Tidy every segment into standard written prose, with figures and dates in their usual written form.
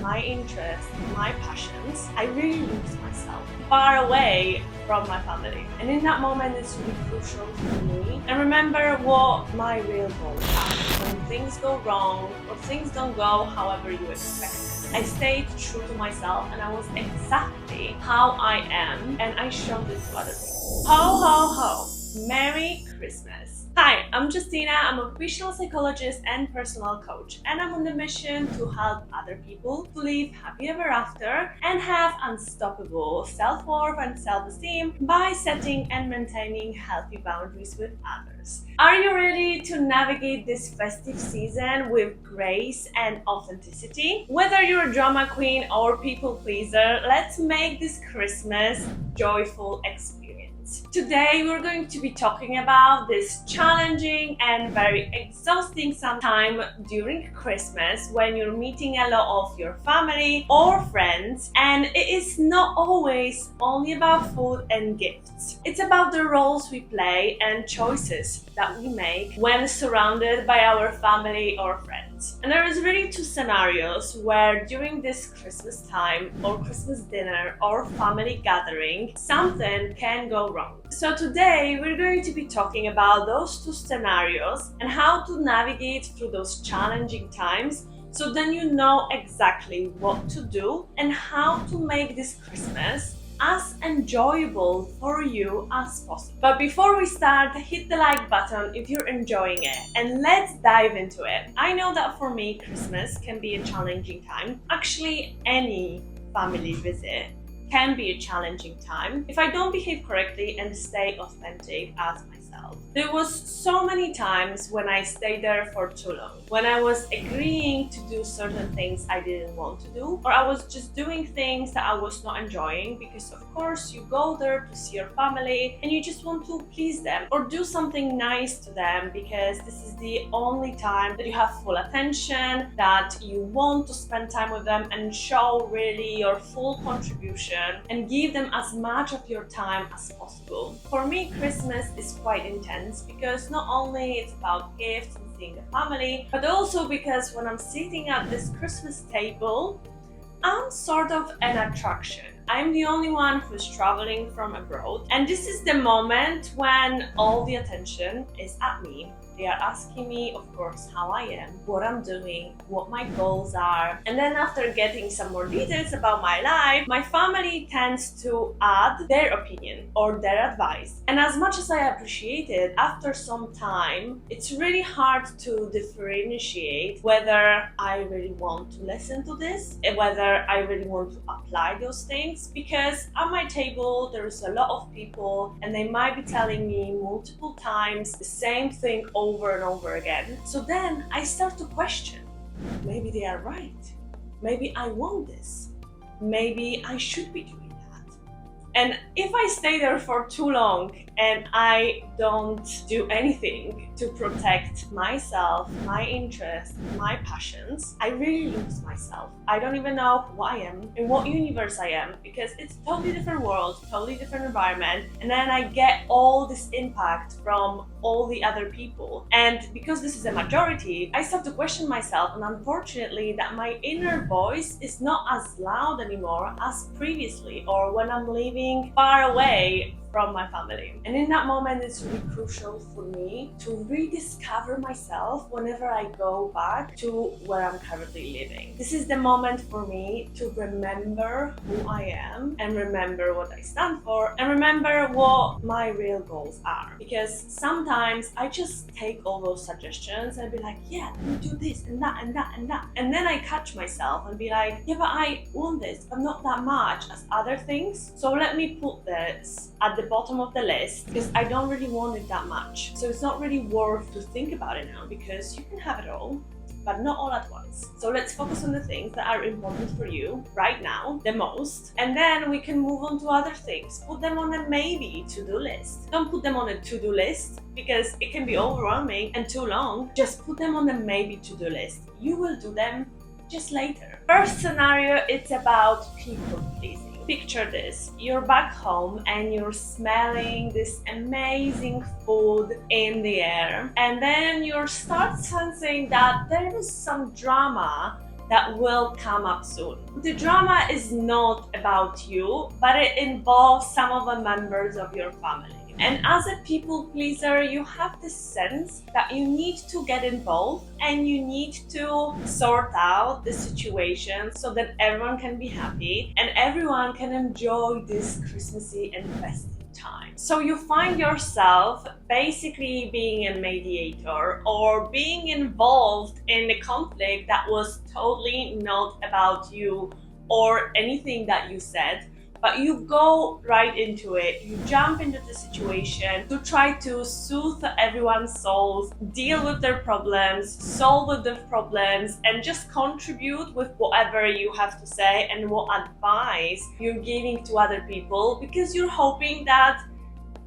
my interests, my passions, I really lose myself far away from my family. And in that moment, it's really crucial for me. And remember what my real goals are. When things go wrong or things don't go however you expected, I stayed true to myself and I was exactly how I am, and I showed it to other people. Ho, ho, ho. Merry Christmas. Hi, I'm Justina. I'm a professional psychologist and personal coach, and I'm on the mission to help other people to live happy ever after and have unstoppable self-worth and self-esteem by setting and maintaining healthy boundaries with others. Are you ready to navigate this festive season with grace and authenticity? Whether you're a drama queen or people pleaser, let's make this Christmas joyful experience. Today we're going to be talking about this challenging and very exhausting sometime during Christmas when you're meeting a lot of your family or friends, and it is not always only about food and gifts. It's about the roles we play and choices that we make when surrounded by our family or friends. And there is really two scenarios where during this Christmas time or Christmas dinner or family gathering, something can go wrong. So today we're going to be talking about those two scenarios and how to navigate through those challenging times, so then you know exactly what to do and how to make this Christmas as enjoyable for you as possible. But before we start, hit the like button if you're enjoying it, and let's dive into it. I know that for me, Christmas can be a challenging time. Actually, any family visit can be a challenging time if I don't behave correctly and stay authentic as myself. There was so many times when I stayed there for too long, when I was agreeing to do certain things I didn't want to do, or I was just doing things that I was not enjoying because of course you go there to see your family and you just want to please them or do something nice to them because this is the only time that you have full attention, that you want to spend time with them and show really your full contribution and give them as much of your time as possible. For me, Christmas is quite intense because not only it's about gifts and seeing the family, but also because when I'm sitting at this Christmas table, I'm sort of an attraction. I'm the only one who's traveling from abroad, and this is the moment when all the attention is at me. They are asking me, of course, how I am, what I'm doing, what my goals are. And then after getting some more details about my life, my family tends to add their opinion or their advice. And as much as I appreciate it, after some time, it's really hard to differentiate whether I really want to listen to this and whether I really want to apply those things, because at my table, there is a lot of people and they might be telling me multiple times the same thing over and over again. So then I start to question, maybe they are right. Maybe I want this. Maybe I should be doing that. And if I stay there for too long and I don't do anything to protect myself, my interests, my passions, I really lose myself. I don't even know who I am, in what universe I am, because it's a totally different world, totally different environment, and then I get all this impact from all the other people. And because this is a majority, I start to question myself, and unfortunately that my inner voice is not as loud anymore as previously, or when I'm living far away from my family. And in that moment, it's really crucial for me to rediscover myself whenever I go back to where I'm currently living. This is the moment for me to remember who I am and remember what I stand for and remember what my real goals are. Because sometimes I just take all those suggestions and be like, yeah, let me do this and that and that and that. And then I catch myself and be like, yeah, but I want this, but not that much as other things. So let me put this at the bottom of the list because I don't really want it that much. So it's not really worth to think about it now, because you can have it all, but not all at once. So let's focus on the things that are important for you right now, the most, and then we can move on to other things. Put them on a maybe to-do list. Don't put them on a to-do list because it can be overwhelming and too long. Just put them on a maybe to-do list. You will do them just later. First scenario, it's about people pleasing. Picture this, you're back home and you're smelling this amazing food in the air, and then you start sensing that there is some drama that will come up soon. The drama is not about you, but it involves some of the members of your family. And as a people pleaser, you have the sense that you need to get involved and you need to sort out the situation so that everyone can be happy and everyone can enjoy this Christmassy and festive time. So you find yourself basically being a mediator or being involved in a conflict that was totally not about you or anything that you said. But you go right into it, you jump into the situation to try to soothe everyone's souls, deal with their problems, solve their problems, and just contribute with whatever you have to say and what advice you're giving to other people, because you're hoping that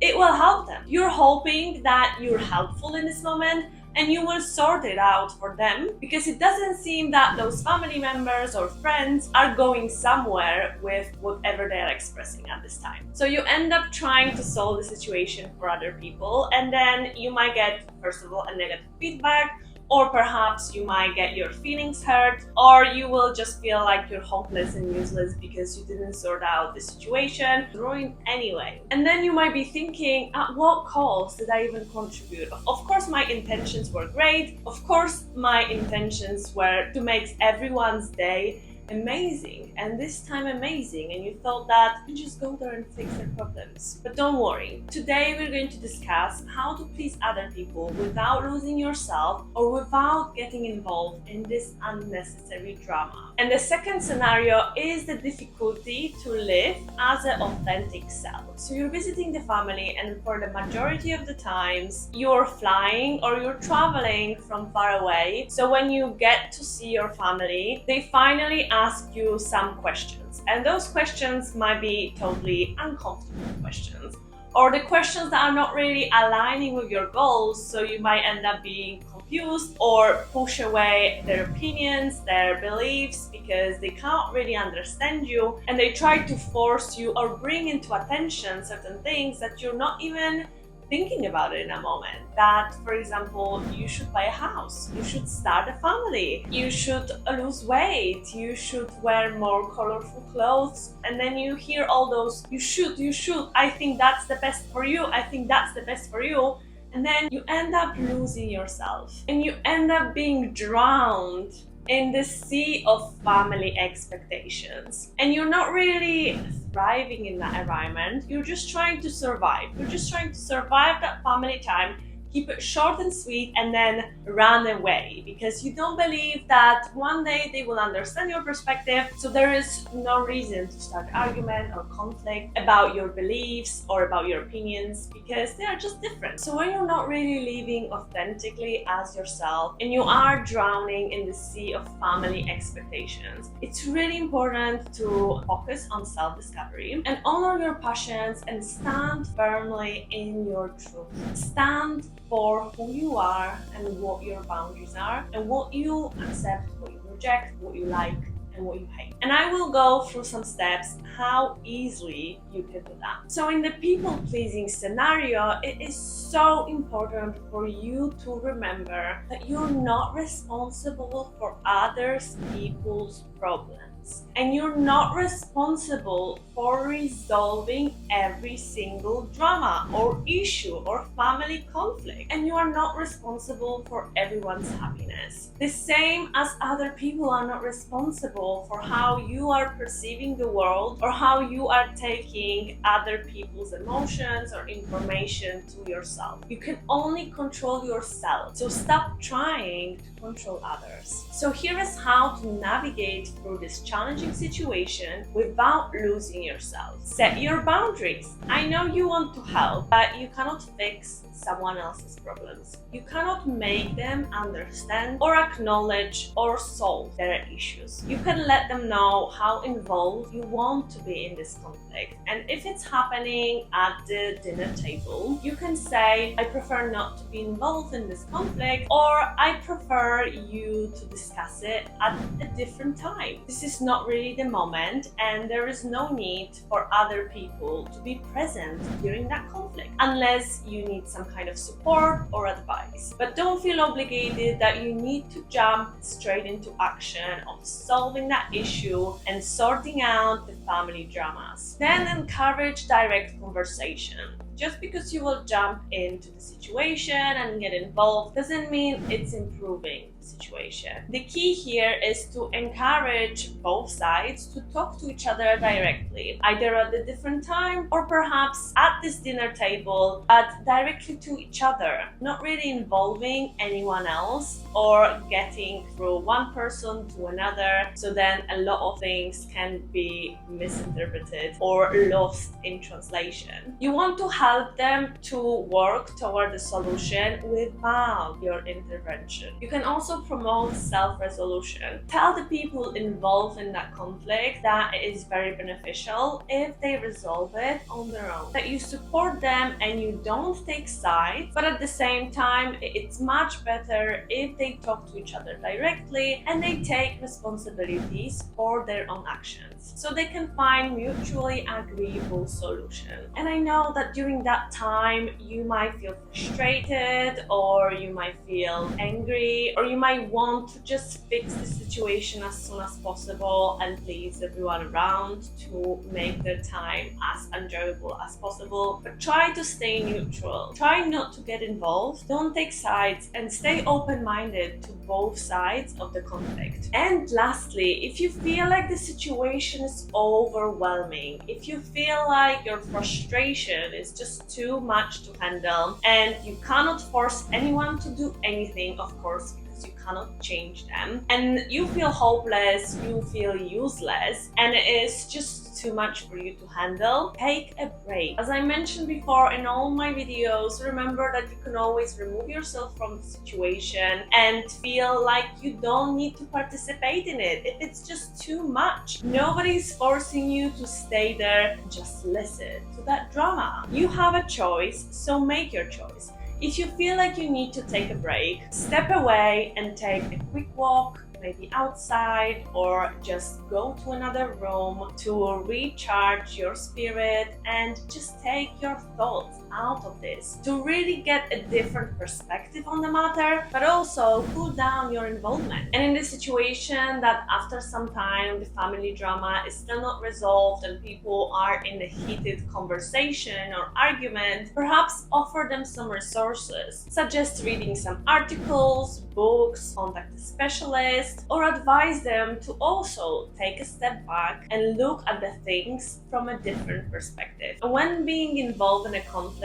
it will help them. You're hoping that you're helpful in this moment and you will sort it out for them, because it doesn't seem that those family members or friends are going somewhere with whatever they're expressing at this time. So you end up trying to solve the situation for other people, and then you might get, first of all, a negative feedback, or perhaps you might get your feelings hurt, or you will just feel like you're hopeless and useless because you didn't sort out the situation, ruined anyway. And then you might be thinking, at what cost did I even contribute? Of course my intentions were great, of course my intentions were to make everyone's day amazing, and this time amazing, and you thought that you just go there and fix their problems. But don't worry, today we're going to discuss how to please other people without losing yourself or without getting involved in this unnecessary drama. And the second scenario is the difficulty to live as an authentic self. So you're visiting the family, and for the majority of the times you're flying or you're traveling from far away. So when you get to see your family, they finally ask you some questions, and those questions might be totally uncomfortable questions, or the questions that are not really aligning with your goals, so you might end up being confused or push away their opinions, their beliefs, because they can't really understand you, and they try to force you or bring into attention certain things that you're not even thinking about it in a moment. That, for example, you should buy a house, you should start a family, you should lose weight, you should wear more colorful clothes, and then you hear all those you should, I think that's the best for you, I think that's the best for you, and then you end up losing yourself and you end up being drowned in the sea of family expectations, and you're not really thriving in that environment. You're just trying to survive. You're just trying to survive that family time, keep it short and sweet, and then run away, because you don't believe that one day they will understand your perspective. So there is no reason to start argument or conflict about your beliefs or about your opinions, because they are just different. So when you're not really living authentically as yourself and you are drowning in the sea of family expectations, it's really important to focus on self-discovery and honor your passions and stand firmly in your truth. Stand for who you are and what your boundaries are, and what you accept, what you reject, what you like, and what you hate. And I will go through some steps how easily you can do that. So in the people-pleasing scenario, it is so important for you to remember that you're not responsible for others people's problems, and you're not responsible for resolving every single drama or issue or family conflict, and you are not responsible for everyone's happiness, the same as other people are not responsible for how you are perceiving the world or how you are taking other people's emotions or information to yourself. You can only control yourself, so stop trying to control others. So here is how to navigate through this challenging situation without losing yourself. Set your boundaries. I know you want to help, but you cannot fix someone else's problems. You cannot make them understand or acknowledge or solve their issues. You can let them know how involved you want to be in this conflict. And if it's happening at the dinner table, you can say, I prefer not to be involved in this conflict, or I prefer you to discuss it at a different time. This is not really the moment, and there is no need for other people to be present during that conflict unless you need some kind of support or advice. But don't feel obligated that you need to jump straight into action of solving that issue and sorting out the family dramas. Then encourage direct conversation. Just because you will jump into the situation and get involved doesn't mean it's improving the situation. The key here is to encourage both sides to talk to each other directly, either at a different time or perhaps at this dinner table, but directly to each other, not really involving anyone else or getting through one person to another, so then a lot of things can be misinterpreted or lost in translation. You want to help them to work toward a solution without your intervention. You can also promote self-resolution. Tell the people involved in that conflict that it is very beneficial if they resolve it on their own, that you support them and you don't take sides, but at the same time it's much better if they talk to each other directly and they take responsibilities for their own actions so they can find mutually agreeable solution. And I know that during that time you might feel frustrated, or you might feel angry, or you might want to just fix the situation as soon as possible and please everyone around to make their time as enjoyable as possible. But try to stay neutral. Try not to get involved. Don't take sides and stay open-minded to both sides of the conflict. And lastly, if you feel like the situation is overwhelming, if you feel like your frustration is just too much to handle and you cannot force anyone to do anything, of course, because you cannot change them, and you feel hopeless, you feel useless, and it is just too much for you to handle, take a break. As I mentioned before in all my videos, remember that you can always remove yourself from the situation and feel like you don't need to participate in it if it's just too much. Nobody's forcing you to stay there, just listen to that drama. You have a choice, so make your choice. If you feel like you need to take a break, step away and take a quick walk, maybe outside, or just go to another room to recharge your spirit and just take your thoughts out of this, to really get a different perspective on the matter, but also cool down your involvement. And in the situation that after some time the family drama is still not resolved and people are in a heated conversation or argument, perhaps offer them some resources. Suggest reading some articles, books, contact a specialist, or advise them to also take a step back and look at the things from a different perspective. And when being involved in a conflict,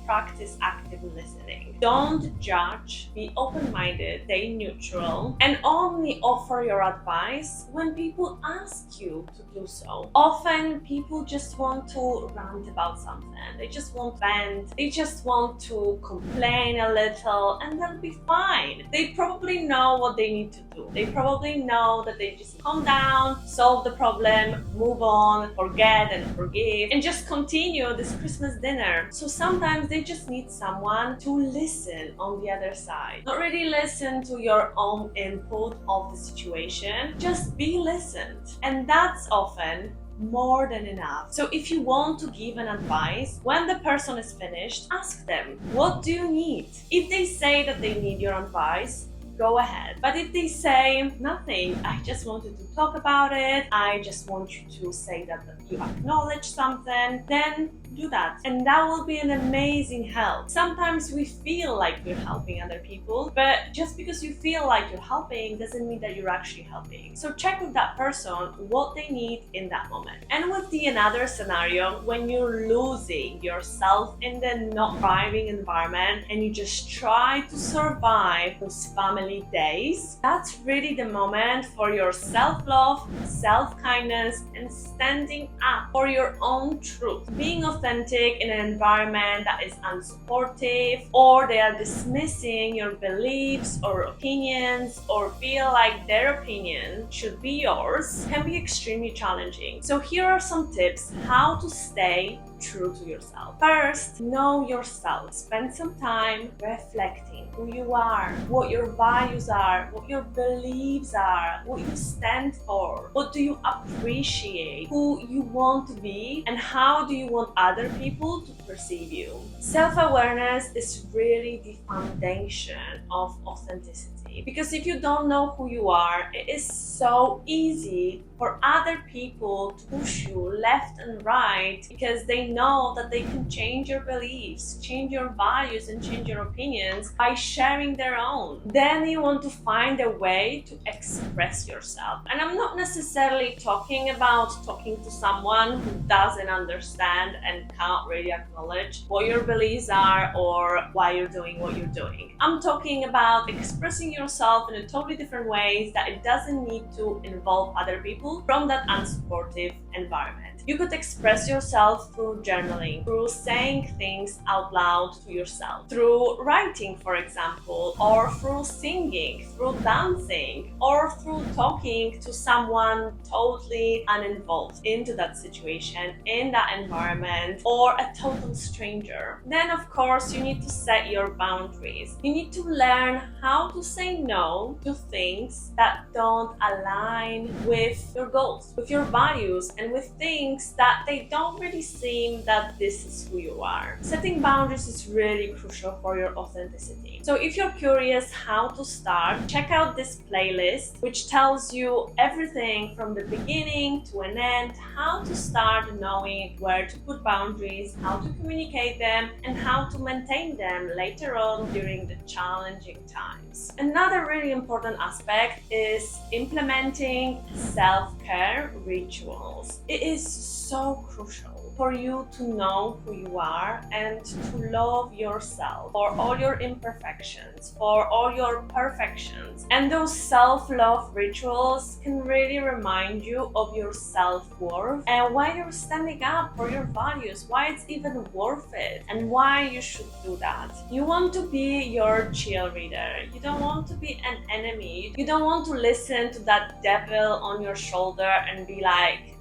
practice active listening. Don't judge, be open-minded, stay neutral, and only offer your advice when people ask you to do so. Often people just want to rant about something, they just want to vent, they just want to complain a little, and they'll be fine. They probably know what they need to do. They probably know that they just calm down, solve the problem, move on, forget and forgive, and just continue this Christmas dinner. So sometimes they just need someone to listen on the other side. Not really listen to your own input of the situation, just be listened. And that's often more than enough. So if you want to give an advice, when the person is finished, ask them, what do you need? If they say that they need your advice, go ahead. But if they say nothing, I just wanted to talk about it, I just want you to say that you acknowledge something, then do that. And that will be an amazing help. Sometimes we feel like we're helping other people, but just because you feel like you're helping doesn't mean that you're actually helping. So check with that person what they need in that moment. And with the another scenario, when you're losing yourself in the not thriving environment and you just try to survive those family days, that's really the moment for your self-love, self-kindness, and standing up for your own truth. Being authentic in an environment that is unsupportive, or they are dismissing your beliefs or opinions, or feel like their opinion should be yours, can be extremely challenging. So here are some tips how to stay true to yourself. First, know yourself. Spend some time reflecting who you are, what your values are, what your beliefs are, what you stand for, what do you appreciate, who you want to be, and how do you want other people to perceive you. Self-awareness is really the foundation of authenticity, because if you don't know who you are, it is so easy for other people to push you left and right, because they know that they can change your beliefs, change your values, and change your opinions by sharing their own. Then you want to find a way to express yourself. And I'm not necessarily talking about talking to someone who doesn't understand and can't really acknowledge what your beliefs are or why you're doing what you're doing. I'm talking about expressing yourself in a totally different ways that it doesn't need to involve other people from that unsupportive environment. You could express yourself through journaling, through saying things out loud to yourself, through writing, for example, or through singing, through dancing, or through talking to someone totally uninvolved into that situation, in that environment, or a total stranger. Then, of course, you need to set your boundaries. You need to learn how to say no to things that don't align with your goals, with your values, and with things that they don't really seem that this is who you are. Setting boundaries is really crucial for your authenticity. So if you're curious how to start, check out this playlist, which tells you everything from the beginning to an end, how to start knowing where to put boundaries, how to communicate them, and how to maintain them later on during the challenging times. Another really important aspect is implementing self-care rituals. It is so crucial for you to know who you are and to love yourself for all your imperfections, for all your perfections. And those self-love rituals can really remind you of your self-worth and why you're standing up for your values, why it's even worth it, and why you should do that. You want to be your cheerleader. You don't want to be an enemy. You don't want to listen to that devil on your shoulder and be like,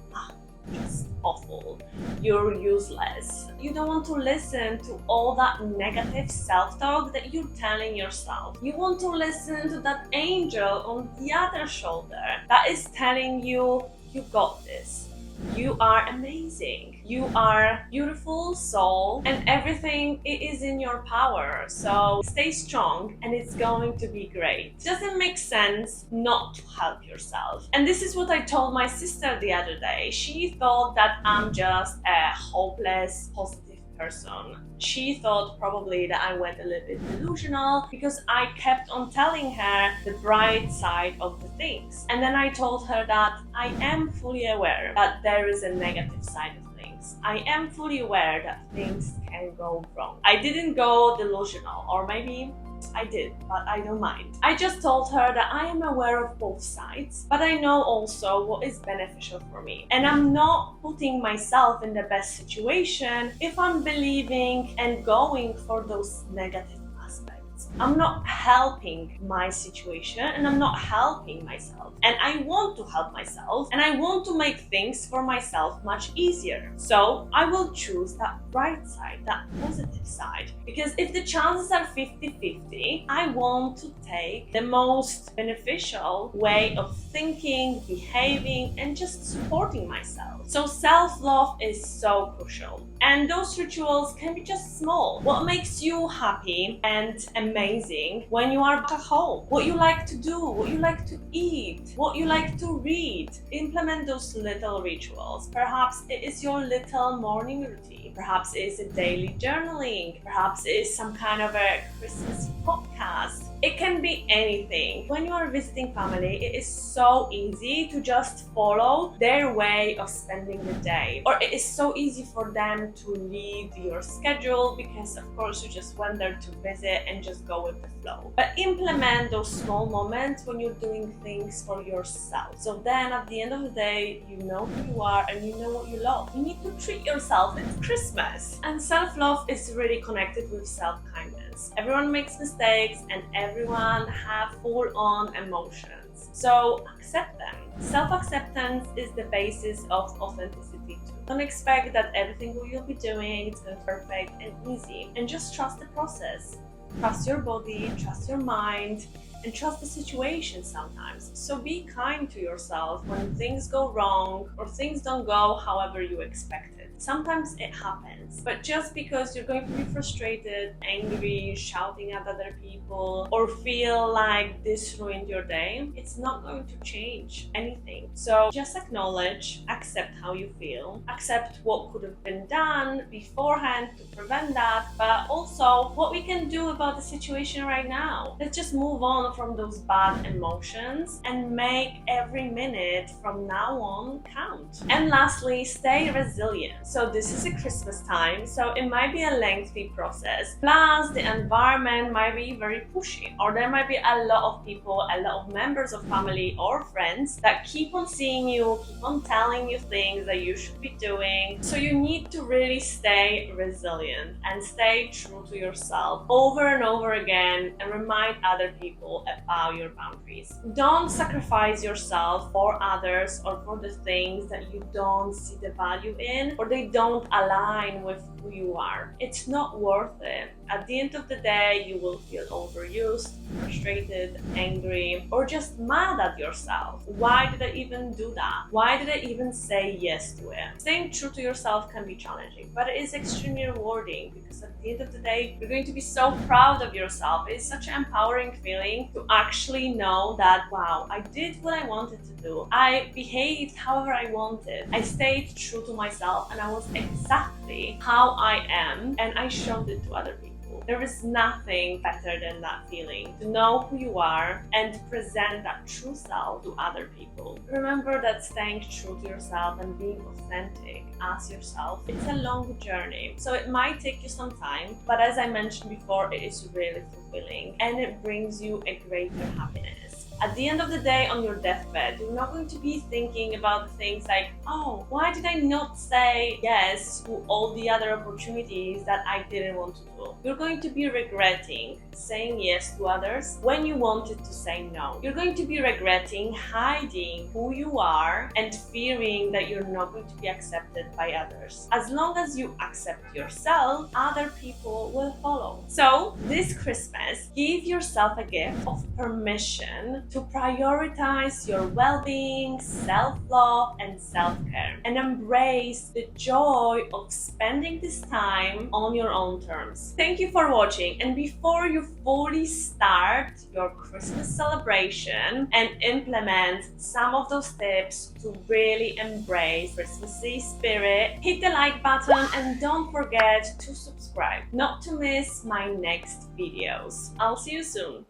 just awful, you're useless. You don't want to listen to all that negative self-talk that you're telling yourself. You want to listen to that angel on the other shoulder that is telling you, you got this. You are amazing. You are beautiful soul, and everything is in your power. So stay strong and it's going to be great. It doesn't make sense not to help yourself. And this is what I told my sister the other day. She thought that I'm just a hopeless, positive person. She thought probably that I went a little bit delusional because I kept on telling her the bright side of the things. And then I told her that I am fully aware that there is a negative side of things. I am fully aware that things can go wrong. I didn't go delusional, or maybe I did, but I don't mind. I just told her that I am aware of both sides, but I know also what is beneficial for me. And I'm not putting myself in the best situation if I'm believing and going for those negative aspects. I'm not helping my situation and I'm not helping myself. And I want to help myself and I want to make things for myself much easier. So I will choose that bright side, that positive side. Because if the chances are 50-50, I want to take the most beneficial way of thinking, behaving, and just supporting myself. So self-love is so crucial. And those rituals can be just small. What makes you happy and amazing when you are back at home? What you like to do, what you like to eat, what you like to read. Implement those little rituals. Perhaps it is your little morning routine. Perhaps it is a daily journaling. Perhaps it is some kind of a Christmas podcast. It can be anything. When you are visiting family, it is so easy to just follow their way of spending the day. Or it is so easy for them to lead your schedule because of course you just went there to visit and just go with the flow. But implement those small moments when you're doing things for yourself. So then at the end of the day, you know who you are and you know what you love. You need to treat yourself. It's Christmas. And self-love is really connected with self-kindness. Everyone makes mistakes and everyone have full-on emotions. emotions. So accept them. Self-acceptance is the basis of authenticity too. Don't expect that everything you'll be doing is going to be perfect and easy, and just trust the process. Trust your body, trust your mind, and trust the situation sometimes. So be kind to yourself when things go wrong or things don't go however you expected. Sometimes it happens, but just because you're going to be frustrated, angry, shouting at other people, or feel like this ruined your day, it's not going to change anything. So just acknowledge, accept how you feel, accept what could have been done beforehand to prevent that, but also what we can do about the situation right now. Let's just move on from those bad emotions and make every minute from now on count. And lastly, stay resilient. So this is a Christmas time, so it might be a lengthy process. Plus, the environment might be very pushy, or there might be a lot of people, a lot of members of family or friends that keep on seeing you, keep on telling you things that you should be doing. So you need to really stay resilient and stay true to yourself over and over again, and remind other people about your boundaries. Don't sacrifice yourself for others or for the things that you don't see the value in, or they don't align with who you are. It's not worth it. At the end of the day, you will feel overused, frustrated, angry, or just mad at yourself. Why did I even do that? Why did I even say yes to it? Staying true to yourself can be challenging, but it is extremely rewarding, because at the end of the day, you're going to be so proud of yourself. It's such an empowering feeling to actually know that, wow, I did what I wanted to do. I behaved however I wanted. I stayed true to myself, and I was exactly how I am, and I showed it to other people. There is nothing better than that feeling, to know who you are and to present that true self to other people. Remember that staying true to yourself and being authentic as yourself, it's a long journey. So it might take you some time, but as I mentioned before, it is really fulfilling and it brings you a greater happiness. At the end of the day, on your deathbed, you're not going to be thinking about the things like, oh, why did I not say yes to all the other opportunities that I didn't want to do? You're going to be regretting saying yes to others when you wanted to say no. You're going to be regretting hiding who you are and fearing that you're not going to be accepted by others. As long as you accept yourself, other people will follow. So this Christmas, give yourself a gift of permission to prioritize your well-being, self-love, and self-care, and embrace the joy of spending this time on your own terms. Thank you for watching, and before you fully start your Christmas celebration and implement some of those tips to really embrace Christmassy spirit, hit the like button and don't forget to subscribe not to miss my next videos. I'll see you soon.